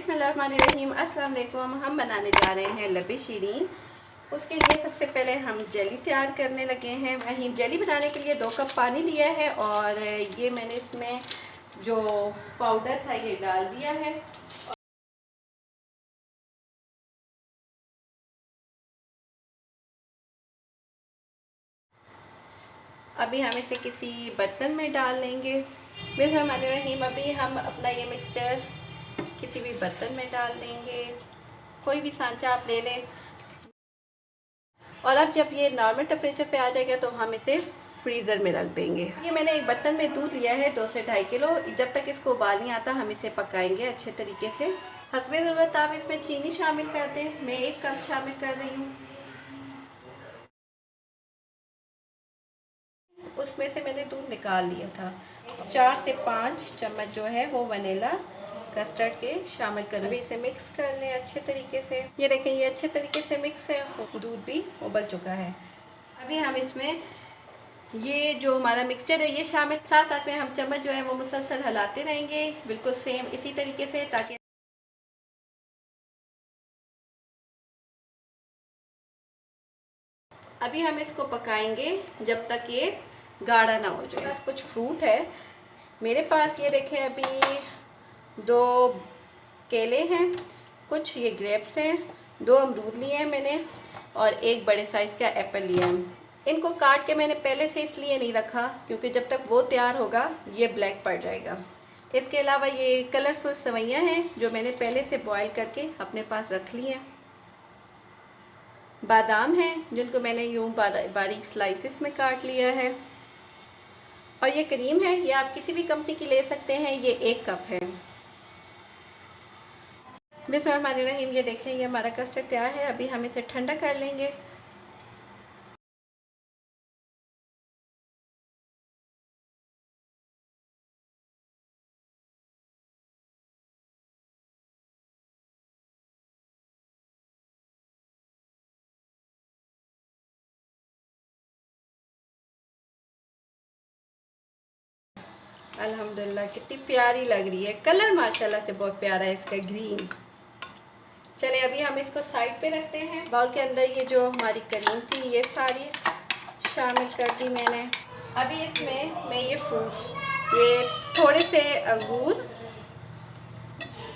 बिस्मिल्लाहिर्रहमानिर्रहीम। अस्सलाम वालेकुम। हम बनाने जा रहे हैं लब्बे शीरीन। उसके लिए सबसे पहले हम जेली तैयार करने लगे हैं। वहीं जेली बनाने के लिए 2 कप पानी लिया है और ये मैंने इसमें जो पाउडर था ये डाल दिया है। अभी हम इसे किसी बर्तन में डाल लेंगे। बिस्मिल्लाहिर्रहमानिर्रहीम। अभी हम अपना ये मिक्सचर किसी भी बर्तन में डाल देंगे, कोई भी सांचा आप ले लें। और अब जब ये नॉर्मल टेम्परेचर पे आ जाएगा तो हम इसे फ्रीज़र में रख देंगे। ये मैंने एक बर्तन में दूध लिया है 2 से 2.5 किलो। जब तक इसको उबाल नहीं आता हम इसे पकाएंगे अच्छे तरीके से। हस्बे ज़रूरत आप इसमें चीनी शामिल कर दें। मैं 1 कप शामिल कर रही हूँ। उसमें से मैंने दूध निकाल लिया था। 4 से 5 चम्मच जो है वो वनीला कस्टर्ड के शामिल करूँ। इसे मिक्स कर लें अच्छे तरीके से। ये देखें ये अच्छे तरीके से मिक्स है, दूध भी उबल चुका है। अभी हम इसमें ये जो हमारा मिक्सचर है ये शामिल, साथ साथ में हम चम्मच जो है वो मुसलसल हिलाते रहेंगे बिल्कुल सेम इसी तरीके से, ताकि अभी हम इसको पकाएंगे जब तक ये गाढ़ा ना हो जाए। बस कुछ फ्रूट है मेरे पास, ये देखें अभी 2 केले हैं, कुछ ये ग्रेप्स हैं, 2 अमरूद लिए हैं मैंने और 1 बड़े साइज़ का एप्पल लिया है। इनको काट के मैंने पहले से इसलिए नहीं रखा क्योंकि जब तक वो तैयार होगा ये ब्लैक पड़ जाएगा। इसके अलावा ये कलरफुल सेवइयाँ हैं जो मैंने पहले से बॉईल करके अपने पास रख ली हैं। बादाम हैं जिनको मैंने यूँ बारीक स्लाइसेस में काट लिया है। और ये क्रीम है, ये आप किसी भी कंपनी की ले सकते हैं, ये 1 कप है। बिस्मिल्लाहिर्रहमानिर्रहीम। ये देखें ये हमारा कस्टर्ड तैयार है। अभी हम इसे ठंडा कर लेंगे। अल्हम्दुलिल्लाह कितनी प्यारी लग रही है, कलर माशाल्लाह से बहुत प्यारा है इसका, ग्रीन। चले अभी हम इसको साइड पे रखते हैं। बाउल के अंदर ये जो हमारी क्रीम थी ये सारी शामिल कर दी मैंने। अभी इसमें मैं ये फ्रूट्स, ये थोड़े से अंगूर,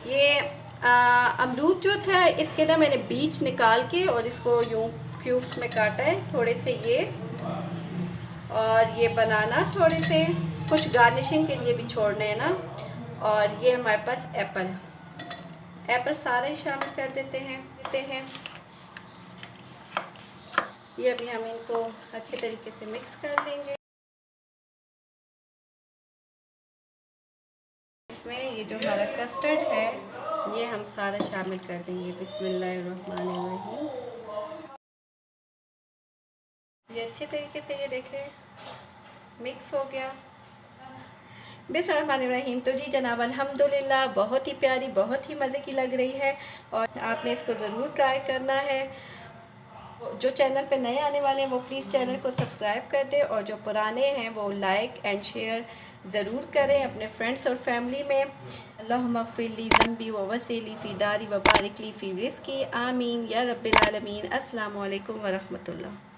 ये अमरूद जो था इसके ना मैंने बीज निकाल के और इसको यूँ क्यूब्स में काटा है, थोड़े से ये, और ये बनाना थोड़े से, कुछ गार्निशिंग के लिए भी छोड़ने हैं ना। और ये हमारे पास एप्पल सारे ही शामिल कर देते हैं। ये अभी हम इनको अच्छे तरीके से मिक्स कर लेंगे। इसमें ये जो हमारा कस्टर्ड है ये हम सारा शामिल कर देंगे। बिस्मिल्लाहिर्रहमानिर्रहीम। ये अच्छे तरीके से ये देखें मिक्स हो गया। बिस्मिल्लाहिर्रहमानिर्रहीम। तो जी जनाब अल्हम्दुलिल्लाह बहुत ही प्यारी, बहुत ही मज़े की लग रही है और आपने इसको ज़रूर ट्राई करना है। जो चैनल पे नए आने वाले हैं वो प्लीज़ चैनल को सब्सक्राइब कर दें और जो पुराने हैं वो लाइक एंड शेयर ज़रूर करें अपने फ्रेंड्स और फैमिली में। अल्लाहुम्मा फ़िरली ज़ंबी व वसीली फ़ी दारी व बारिक ली फ़ी रिज़्क़ी आमीन या रब्बिल आलमीन। अस्सलामु अलैकुम व रहमतुल्लाह।